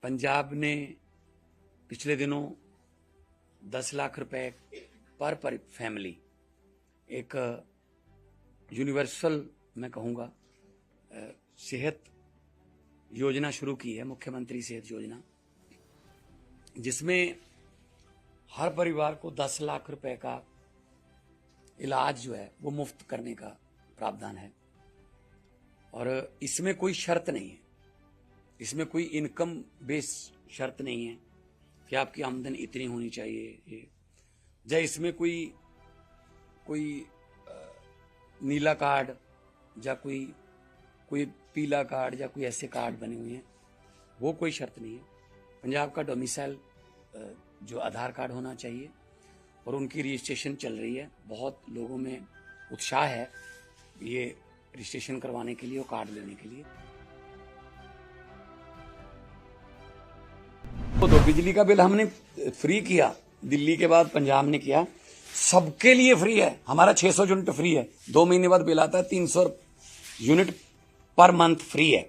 पंजाब ने पिछले दिनों 10 लाख रुपए पर फैमिली एक यूनिवर्सल मैं कहूँगा सेहत योजना शुरू की है, मुख्यमंत्री सेहत योजना, जिसमें हर परिवार को 10 लाख रुपए का इलाज जो है वो मुफ्त करने का प्रावधान है। और इसमें कोई शर्त नहीं है, इसमें कोई इनकम बेस शर्त नहीं है कि आपकी आमदन इतनी होनी चाहिए, या इसमें कोई नीला कार्ड या कोई पीला कार्ड या कोई ऐसे कार्ड बने हुए हैं, वो कोई शर्त नहीं है। पंजाब का डोमिसाइल जो आधार कार्ड होना चाहिए और उनकी रजिस्ट्रेशन चल रही है। बहुत लोगों में उत्साह है ये रजिस्ट्रेशन करवाने के लिए और कार्ड लेने के लिए। तो बिजली का बिल हमने फ्री किया, दिल्ली के बाद पंजाब ने किया, सबके लिए फ्री है। हमारा 600 यूनिट फ्री है, 2 महीने बाद बिल आता है 300 यूनिट पर मंथ फ्री है।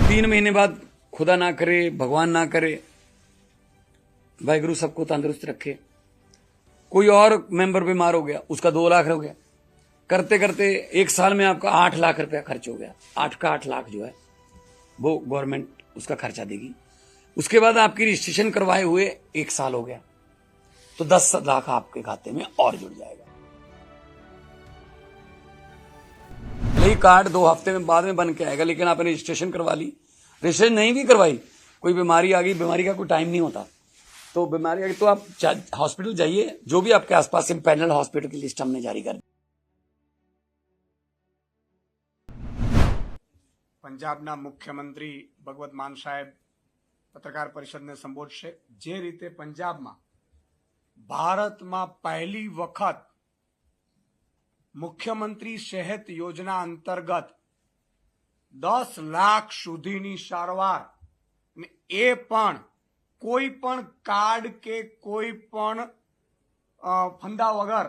3 महीने बाद खुदा ना करे, भगवान ना करे, वाहिगुरु सबको तंदुरुस्त रखे, कोई और मेंबर बीमार हो गया, उसका 2 लाख हो गया, करते करते 1 साल में आपका 8 लाख रुपया खर्च हो गया। 8 लाख जो है वो गवर्नमेंट उसका खर्चा देगी। उसके बाद आपकी रजिस्ट्रेशन करवाए हुए 1 साल हो गया तो 10 लाख आपके खाते में और जुड़ जाएगा। यही कार्ड 2 हफ्ते में बाद में बन के आएगा, लेकिन आपने रजिस्ट्रेशन करवा ली, रजिस्ट्रेशन नहीं भी करवाई, कोई बीमारी आ गई, बीमारी का कोई टाइम नहीं होता, तो बीमारी आ गई तो आप हॉस्पिटल जाइए, जो भी आपके आसपास से पैनल हॉस्पिटल की लिस्ट हमने जारी कर दी। પંજાબના મુખ્યમંત્રી ભગવત માન સાહેબ પત્રકાર પરિષદને સંબોધશે। જે રીતે પંજાબમાં ભારતમાં પહેલી વખત મુખ્યમંત્રી સેહત યોજના અંતર્ગત 10 લાખ સુધીની સારવાર, એ પણ કોઈ પણ કાર્ડ કે કોઈ પણ ફંદા વગર,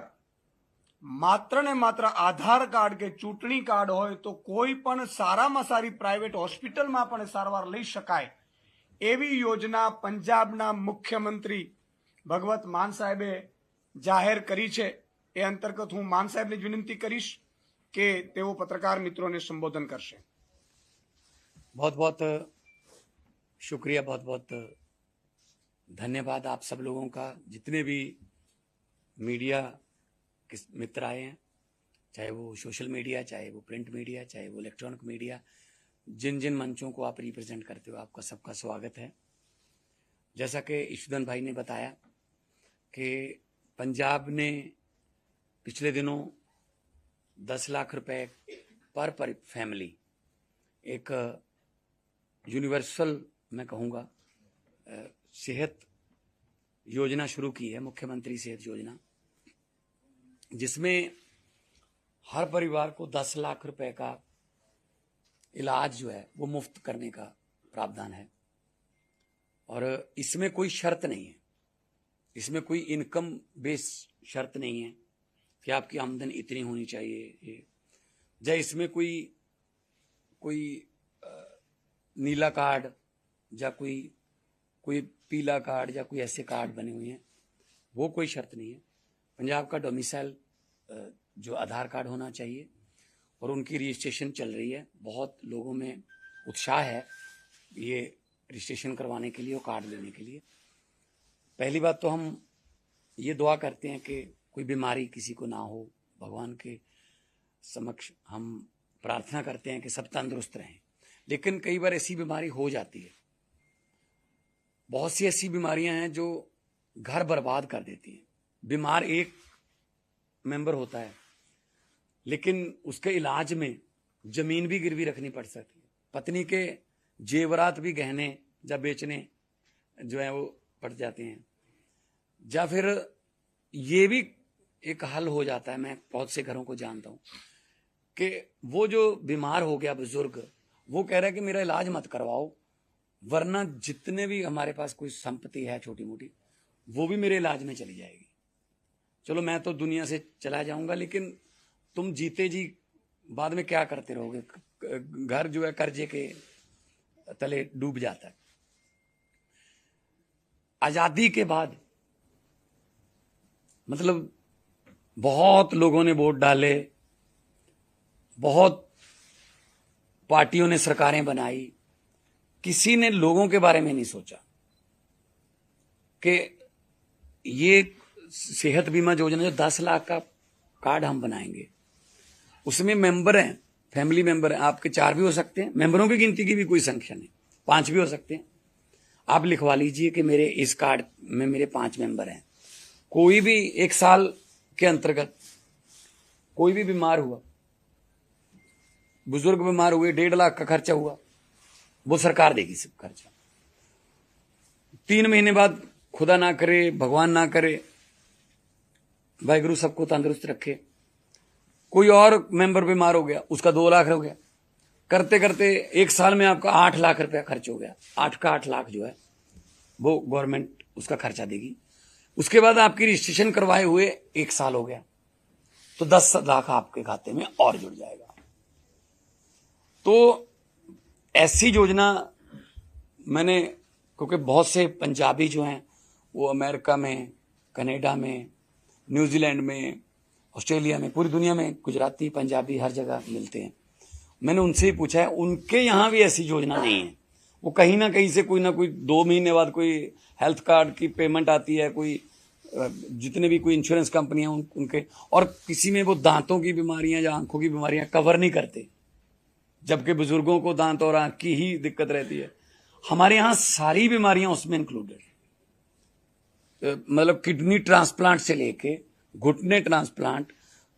માત્ર ને માત્ર આધાર કાર્ડ કે ચૂંટણી કાર્ડ હોય તો કોઈ પણ સારામાં સારી પ્રાઇવેટ હોસ્પિટલમાં પણ સારવાર લઈ શકાય એવી યોજના પંજાબના મુખ્યમંત્રી ભગવત માન સાહેબે જાહેર કરી છે। એ અંતર્ગત હું માન સાહેબને વિનંતી કરીશ કે તેઓ પત્રકાર મિત્રોને સંબોધન કરશે। बहुत बहुत शुक्रिया, बहुत बहुत धन्यवाद आप सब लोगों का, जितने भी मीडिया मित्र आए हैं, चाहे वो सोशल मीडिया, चाहे वो प्रिंट मीडिया, चाहे वो इलेक्ट्रॉनिक मीडिया, जिन जिन मंचों को आप रिप्रेजेंट करते हो, आपका सबका स्वागत है। जैसा कि ईशुदन भाई ने बताया कि पंजाब ने पिछले दिनों 10 लाख रुपए पर फैमिली एक यूनिवर्सल मैं कहूँगा सेहत योजना शुरू की है, मुख्यमंत्री सेहत योजना, जिसमें हर परिवार को 10 लाख रुपए का इलाज जो है वो मुफ्त करने का प्रावधान है। और इसमें कोई शर्त नहीं है, इसमें कोई इनकम बेस शर्त नहीं है कि आपकी आमदन इतनी होनी चाहिए, या इसमें कोई नीला कार्ड या कोई पीला कार्ड या कोई ऐसे कार्ड बने हुए हैं, वो कोई शर्त नहीं है। पंजाब का डोमिसाइल जो आधार कार्ड होना चाहिए और उनकी रजिस्ट्रेशन चल रही है। बहुत लोगों में उत्साह है ये रजिस्ट्रेशन करवाने के लिए और कार्ड लेने के लिए। पहली बात तो हम ये दुआ करते हैं कि कोई बीमारी किसी को ना हो, भगवान के समक्ष हम प्रार्थना करते हैं कि सब तंदुरुस्त रहें। लेकिन कई बार ऐसी बीमारी हो जाती है, बहुत सी ऐसी बीमारियां हैं जो घर बर्बाद कर देती हैं। बीमार एक मेंबर होता है, लेकिन उसके इलाज में जमीन भी गिरवी रखनी पड़ सकती है, पत्नी के जेवरात भी गहने या बेचने जो है वो पड़ जाते हैं, या फिर ये भी एक हल हो जाता है। मैं बहुत से घरों को जानता हूँ कि वो जो बीमार हो गया बुजुर्ग, वो कह रहा है कि मेरा इलाज मत करवाओ, वरना जितने भी हमारे पास कोई संपत्ति है छोटी मोटी, वो भी मेरे इलाज में चली जाएगी। चलो मैं तो दुनिया से चला जाऊंगा, लेकिन तुम जीते जी बाद में क्या करते रहोगे? घर जो है कर्जे के तले डूब जाता है। आजादी के बाद मतलब बहुत लोगों ने वोट डाले, बहुत पार्टियों ने सरकारें बनाई, किसी ने लोगों के बारे में नहीं सोचा कि ये सेहत बीमा योजना जो 10 लाख का कार्ड हम बनाएंगे, उसमें मेंबर हैं, फैमिली मेंबर हैं, आपके 4 भी हो सकते हैं, मेंबरों की गिनती की भी कोई संख्या नहीं, 5 भी हो सकते हैं। आप लिखवा लीजिए कि मेरे इस कार्ड में मेरे 5 मेंबर हैं। कोई भी 1 साल के अंतर्गत कोई भी बीमार हुआ, बुजुर्ग बीमार हुए, 1.5 लाख का खर्चा हुआ, वो सरकार देगी सब खर्चा। 3 महीने बाद खुदा ना करे, भगवान ना करे, वाहिगुरु सबको तंदुरुस्त रखे, कोई और मेंबर बीमार हो गया, उसका 2 लाख हो गया, करते करते 1 साल में आपका 8 लाख रुपया खर्च हो गया। 8 का 8 लाख जो है वो गवर्नमेंट उसका खर्चा देगी। उसके बाद आपकी रजिस्ट्रेशन करवाए हुए 1 साल हो गया, तो 10 लाख आपके खाते में और जुड़ जाएगा। तो ऐसी योजना मैंने, क्योंकि बहुत से पंजाबी जो हैं वो अमेरिका में, कनाडा में, न्यूजीलैंड में, ऑस्ट्रेलिया में, पूरी दुनिया में गुजराती पंजाबी हर जगह मिलते हैं। मैंने उनसे ही पूछा है, उनके यहाँ भी ऐसी योजना नहीं है। वो कहीं ना कहीं से कोई ना कोई 2 महीने बाद कोई हेल्थ कार्ड की पेमेंट आती है, कोई जितने भी कोई इंश्योरेंस कंपनियां उनके, और किसी में वो दांतों की बीमारियां या आंखों की बीमारियां कवर नहीं करते, जबकि बुजुर्गों को दांत और आंख की ही दिक्कत रहती है। हमारे यहाँ सारी बीमारियां उसमें इंक्लूडेड, मतलब किडनी ट्रांसप्लांट से लेके घुटने ट्रांसप्लांट,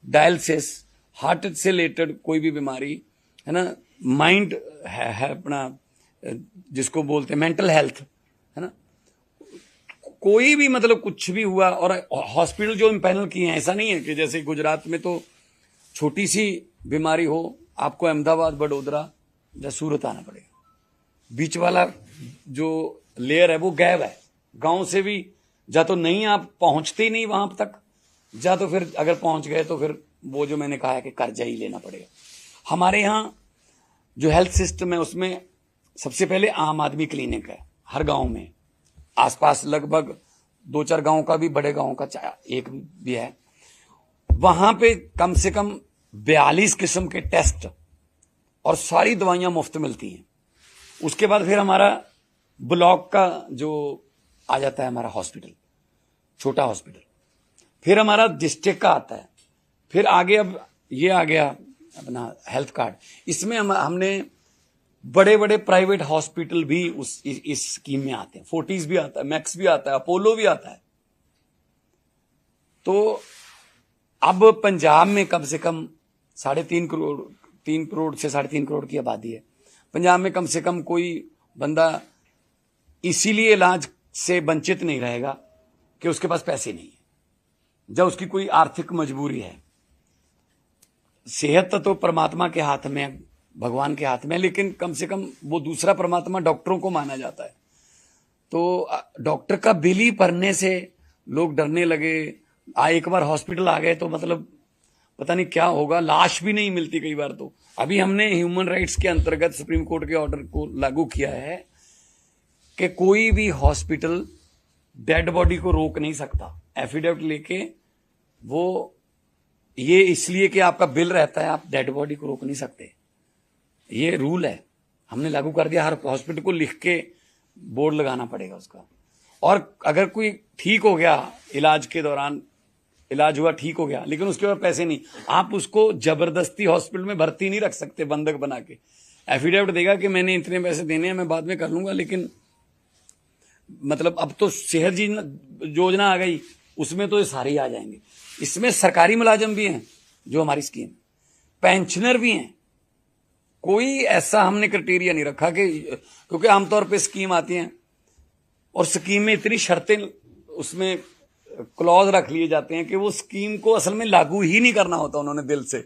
डायलिसिस, हार्ट से रिलेटेड कोई भी बीमारी है ना, माइंड है अपना जिसको बोलते हैं मेंटल हेल्थ, है ना, कोई भी मतलब कुछ भी हुआ। और हॉस्पिटल जो इम्पैनल किए हैं, ऐसा नहीं है कि जैसे गुजरात में तो छोटी सी बीमारी हो आपको अहमदाबाद, बड़ोदरा या सूरत आना पड़ेगा। बीच वाला जो लेयर है वो गैप है, गांव से भी जा तो नहीं, आप पहुंचते ही नहीं वहां तक, जा तो फिर अगर पहुंच गए तो फिर वो जो मैंने कहा है कि कर्जा ही लेना पड़ेगा। हमारे यहाँ जो हेल्थ सिस्टम है उसमें सबसे पहले आम आदमी क्लिनिक है हर गांव में, आसपास लगभग 2-4 गांव का भी, बड़े गांव का एक भी है। वहां पे कम से कम 42 किस्म के टेस्ट और सारी दवाइयां मुफ्त मिलती हैं। उसके बाद फिर हमारा ब्लॉक का जो आ जाता है हमारा हॉस्पिटल, छोटा हॉस्पिटल, फिर हमारा डिस्ट्रिक्ट का आता है, फिर आगे अब ये आ गया अपना हेल्थ कार्ड। इसमें हमने बड़े बड़े प्राइवेट हॉस्पिटल भी इस स्कीम में आते हैं। फोर्टिस भी आता है, मैक्स भी आता है, अपोलो भी आता है। तो अब पंजाब में कम से कम 3.5 करोड़, 3 करोड़ से 3.5 करोड़ की आबादी है। पंजाब में कम से कम कोई बंदा इसीलिए इलाज से वंचित नहीं रहेगा कि उसके पास पैसे नहीं है, जब उसकी कोई आर्थिक मजबूरी है। सेहत तो परमात्मा के हाथ में, भगवान के हाथ में, लेकिन कम से कम वो दूसरा परमात्मा डॉक्टरों को माना जाता है। तो डॉक्टर का बिल ही भरने से लोग डरने लगे। एक बार हॉस्पिटल आ गए तो मतलब पता नहीं क्या होगा, लाश भी नहीं मिलती कई बार। तो अभी हमने ह्यूमन राइट्स के अंतर्गत सुप्रीम कोर्ट के ऑर्डर को लागू किया है कि कोई भी हॉस्पिटल डेड बॉडी को रोक नहीं सकता एफिडेविट लेके। वो ये इसलिए कि आपका बिल रहता है, आप डेड बॉडी को रोक नहीं सकते, ये रूल है, हमने लागू कर दिया। हर हॉस्पिटल को लिख के बोर्ड लगाना पड़ेगा उसका। और अगर कोई ठीक हो गया, इलाज के दौरान इलाज हुआ, ठीक हो गया, लेकिन उसके बाद पैसे नहीं, आप उसको जबरदस्ती हॉस्पिटल में भर्ती नहीं रख सकते बंधक बना के। एफिडेविट देगा कि मैंने इतने पैसे देने हैं, मैं बाद में कर लूंगा। लेकिन मतलब अब तो सेहत योजना आ गई, उसमें तो ये सारे ही आ जाएंगे। इसमें सरकारी मुलाजिम भी हैं जो हमारी स्कीम, पेंशनर भी हैं। कोई ऐसा हमने क्राइटेरिया नहीं रखा कि, क्योंकि आमतौर पे स्कीम आती हैं और स्कीम में इतनी शर्तें, उसमें क्लॉज रख लिए जाते हैं कि वो स्कीम को असल में लागू ही नहीं करना होता उन्होंने दिल से।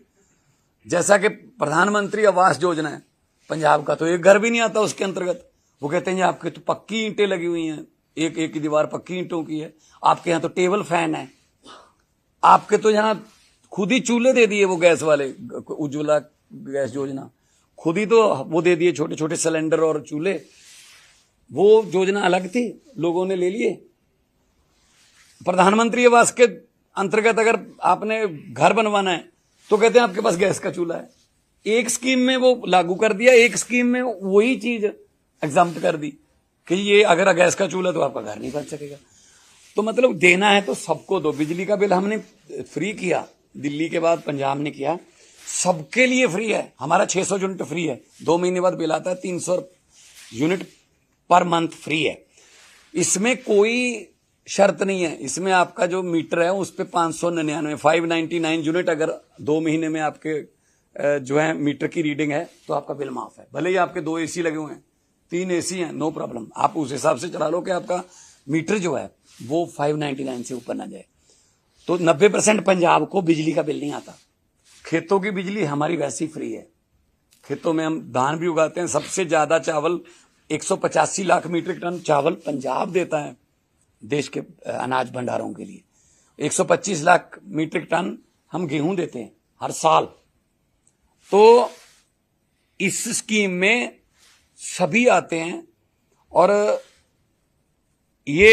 जैसा कि प्रधानमंत्री आवास योजना है पंजाब का, तो एक घर भी नहीं आता उसके अंतर्गत। वो कहते हैं आपके तो पक्की ईंटें लगी हुई हैं, एक एक की दीवार पक्की ईंटों की है, आपके यहाँ तो टेबल फैन है, आपके तो यहाँ खुद ही चूल्हे दे दिए वो गैस वाले, उज्ज्वला गैस योजना। खुद ही तो वो दे दिए छोटे छोटे सिलेंडर और चूल्हे। वो योजना अलग थी, लोगों ने ले लिए। प्रधानमंत्री आवास के अंतर्गत अगर आपने घर बनवाना है तो कहते हैं आपके पास गैस का चूल्हा है। एक स्कीम में वो लागू कर दिया, एक स्कीम में वही चीज एग्जाम्प्ट कर दी कि ये अगर गैस का चूल्हा तो आपका घर नहीं बन सकेगा। तो मतलब देना है तो सबको दो। बिजली का बिल हमने फ्री किया, दिल्ली के बाद पंजाब ने किया, सबके लिए फ्री है। हमारा 600 यूनिट फ्री है, 2 महीने बाद बिल आता है, 300 यूनिट पर मंथ फ्री है। इसमें कोई शर्त नहीं है। इसमें आपका जो मीटर है उस पर 599 यूनिट अगर 2 महीने में आपके जो है मीटर की रीडिंग है तो आपका बिल माफ है। भले ही आपके 2 एसी लगे हुए हैं, 3 एसी हैं, नो प्रॉब्लम, आप उस हिसाब से चला लो कि आपका मीटर जो है वो 599 से ऊपर ना जाए। तो 90% पंजाब को बिजली का बिल नहीं आता। खेतों की बिजली हमारी वैसे ही फ्री है। खेतों में हम धान भी उगाते हैं। सबसे ज्यादा चावल 185 लाख मीट्रिक टन चावल पंजाब देता है देश के अनाज भंडारों के लिए। 125 लाख मीट्रिक टन हम गेहूं देते हैं हर साल। तो इस स्कीम में सभी आते हैं और ये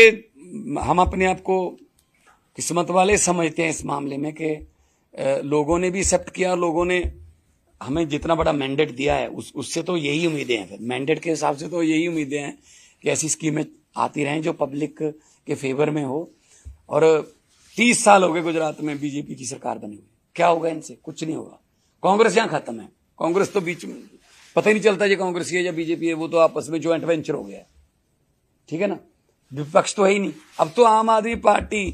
हम अपने आप को किस्मत वाले समझते हैं इस मामले में कि लोगों ने भी एक्सेप्ट किया। लोगों ने हमें जितना बड़ा मैंडेट दिया है उससे तो यही उम्मीदें हैं। फिर मैंडेट के हिसाब से तो यही उम्मीदें हैं कि ऐसी स्कीमें आती रहें जो पब्लिक के फेवर में हो। और 30 साल हो गए गुजरात में बीजेपी की सरकार बनी हुई, क्या होगा इनसे? कुछ नहीं होगा। कांग्रेस यहां खत्म है। कांग्रेस तो बीच में पता ही नहीं चलता ये कांग्रेस है या बीजेपी है, वो तो आपस में ज्वाइंट वेंचर हो गया है, ठीक है ना। विपक्ष तो है ही नहीं। अब तो आम आदमी पार्टी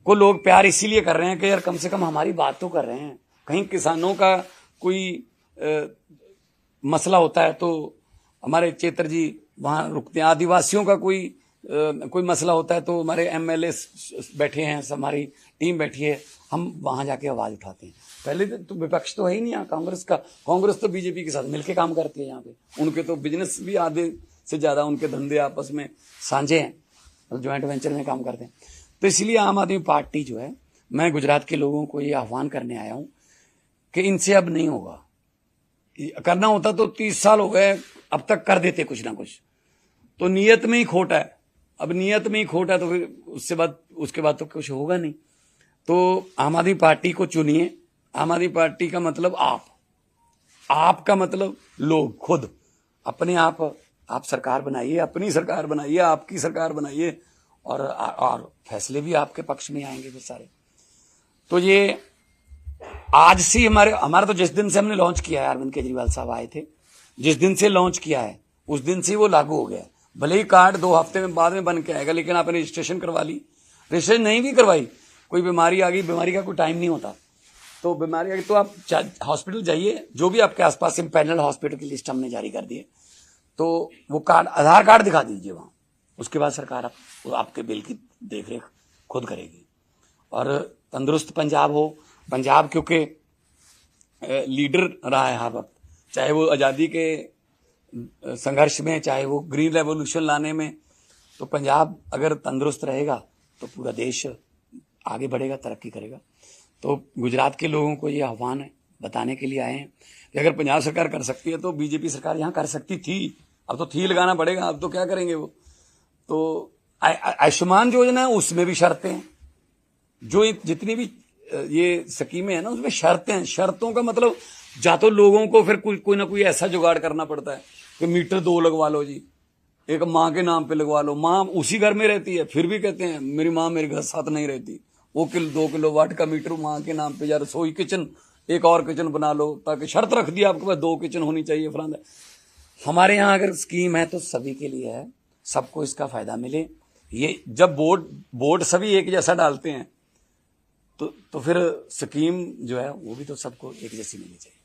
को लोग प्यार इसीलिए कर रहे हैं कि यार कम से कम हमारी बात तो कर रहे हैं। कहीं किसानों का कोई मसला होता है तो हमारे चेतर जी वहां रुकते हैं। आदिवासियों का कोई मसला होता है तो हमारे एमएलए बैठे हैं, हमारी टीम बैठी है, हम वहां जाके आवाज उठाते हैं। पहले तो विपक्ष तो है ही नहीं यहाँ कांग्रेस का। कांग्रेस तो बीजेपी के साथ मिलकर काम करती है यहाँ पे। उनके तो बिजनेस भी आधे से ज्यादा उनके धंधे आपस में साझे हैं, ज्वाइंट वेंचर में काम करते हैं। तो इसलिए आम आदमी पार्टी जो है, मैं गुजरात के लोगों को ये आह्वान करने आया हूं कि इनसे अब नहीं होगा। करना होता तो 30 साल हो गए, अब तक कर देते कुछ ना कुछ। तो नीयत में ही खोट है। अब नीयत में ही खोट है तो फिर उसके बाद तो कुछ होगा नहीं। तो आम आदमी पार्टी को चुनिए। आम आदमी पार्टी का मतलब आपका मतलब लोग खुद अपने आप सरकार बनाइए, अपनी सरकार बनाइए, आपकी सरकार बनाइए और फैसले भी आपके पक्ष में आएंगे फिर सारे। तो ये आज से हमारा तो जिस दिन से हमने लॉन्च किया है, अरविंद केजरीवाल साहब आए थे, जिस दिन से लॉन्च किया है उस दिन से वो लागू हो गया। भले ही कार्ड 2 हफ्ते में बाद में बन के आएगा, लेकिन आपने रजिस्ट्रेशन करवा ली, रजिस्ट्रेशन नहीं भी करवाई, कोई बीमारी आ गई, बीमारी का कोई टाइम नहीं होता। तो बीमारी आ गई तो आप हॉस्पिटल जाइए, जो भी आपके आसपास पैनल हॉस्पिटल की लिस्ट हमने जारी कर दी है, तो वो कार्ड, आधार कार्ड दिखा दीजिए वहां। उसके बाद सरकार आपके बिल की देखरेख खुद करेगी। और तंदुरुस्त पंजाब हो। पंजाब क्योंकि लीडर रहा है हर वक्त, चाहे वो आज़ादी के संघर्ष में, चाहे वो ग्रीन रेवोल्यूशन लाने में। तो पंजाब अगर तंदुरुस्त रहेगा तो पूरा देश आगे बढ़ेगा, तरक्की करेगा। तो गुजरात के लोगों को ये आह्वान है, बताने के लिए आए हैं कि अगर पंजाब सरकार कर सकती है तो बीजेपी सरकार यहाँ कर सकती थी। अब तो थी लगाना पड़ेगा, अब तो क्या करेंगे वो। तो आयुष्मान योजना है, उसमें भी शर्तें हैं। जो जितनी भी ये स्कीमें हैं ना, उसमें शर्तें हैं। शर्तों का मतलब या तो लोगों को फिर कोई ना कोई ऐसा जुगाड़ करना पड़ता है कि मीटर 2 लगवा लो जी, एक माँ के नाम पे लगवा लो। माँ उसी घर में रहती है, फिर भी कहते हैं मेरी माँ मेरे घर साथ नहीं रहती, वो 2 किलोवाट का मीटर माँ के नाम पे, या रसोई किचन एक और किचन बना लो, ताकि शर्त रख दिया आपके पास 2 किचन होनी चाहिए फलाना। हमारे यहाँ अगर स्कीम है तो सभी के लिए है, सबको इसका फायदा मिले। ये जब वोट सभी एक जैसा डालते हैं तो फिर स्कीम जो है वो भी तो सबको एक जैसी मिलनी चाहिए।